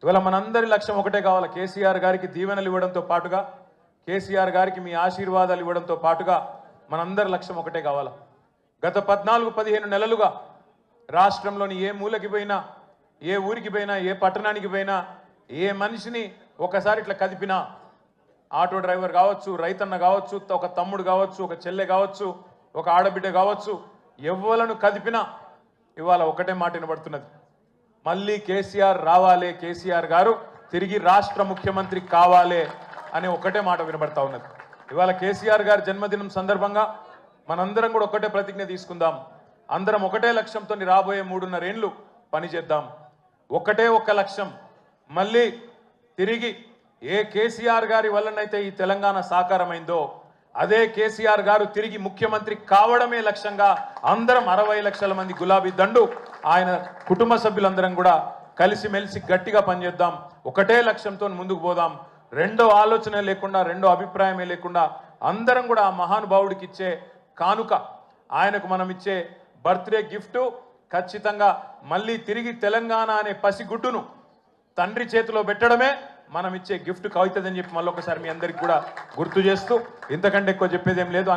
ఇవాళ మనందరి లక్ష్యం ఒకటే కావాలి. కేసీఆర్ గారికి దీవెనలు ఇవ్వడంతో పాటుగా, కేసీఆర్ గారికి మీ ఆశీర్వాదాలు ఇవ్వడంతో పాటుగా మనందరి లక్ష్యం ఒకటే కావాలి. గత 14-15 నెలలుగా రాష్ట్రంలోని ఏ మూలకి పోయినా, ఏ ఊరికి పోయినా, ఏ పట్టణానికి పోయినా, ఏ మనిషిని ఒకసారి ఇట్లా కదిపినా, ఆటో డ్రైవర్ కావచ్చు, రైతన్న కావచ్చు, ఒక తమ్ముడు కావచ్చు, ఒక చెల్లె కావచ్చు, ఒక ఆడబిడ్డ కావచ్చు, ఎవ్వలను కదిపినా ఇవాళ ఒకటే మాట వినబడుతున్నది. మళ్ళీ కేసీఆర్ రావాలి, కేసీఆర్ గారు తిరిగి రాష్ట్ర ముఖ్యమంత్రి కావాలి అనే ఒకటే మాట వినబడతా ఉన్నది. ఇవాళ కేసీఆర్ గారి జన్మదినం సందర్భంగా మనందరం కూడా ఒకటే ప్రతిజ్ఞ తీసుకుందాం. అందరం ఒకటే లక్ష్యంతో రాబోయే 3.5 ఏళ్ళు పనిచేద్దాం. ఒకటే ఒక లక్ష్యం, మళ్ళీ తిరిగి ఏ కేసీఆర్ గారి వల్లనైతే ఈ తెలంగాణ సాకారమైందో అదే కేసీఆర్ గారు తిరిగి ముఖ్యమంత్రి కావడమే లక్ష్యంగా అందరం 60 లక్షల మంది గులాబీ దండు ఆయన కుటుంబ సభ్యులందరం కూడా కలిసిమెలిసి గట్టిగా పనిచేద్దాం. ఒకటే లక్ష్యంతో ముందుకు పోదాం. రెండో ఆలోచన లేకుండా, రెండో అభిప్రాయమే లేకుండా అందరం కూడా ఆ మహానుభావుడికి ఇచ్చే కానుక, ఆయనకు మనం ఇచ్చే బర్త్డే గిఫ్ట్ ఖచ్చితంగా మళ్ళీ తిరిగి తెలంగాణ అనే పసిగుడ్డును తండ్రి చేతిలో పెట్టడమే మనం ఇచ్చే గిఫ్ట్ కవుతుందని చెప్పి మళ్ళొకసారి మీ అందరికి కూడా గుర్తు చేస్తూ, ఇంతకంటే ఎక్కువ చెప్పేదేం లేదు.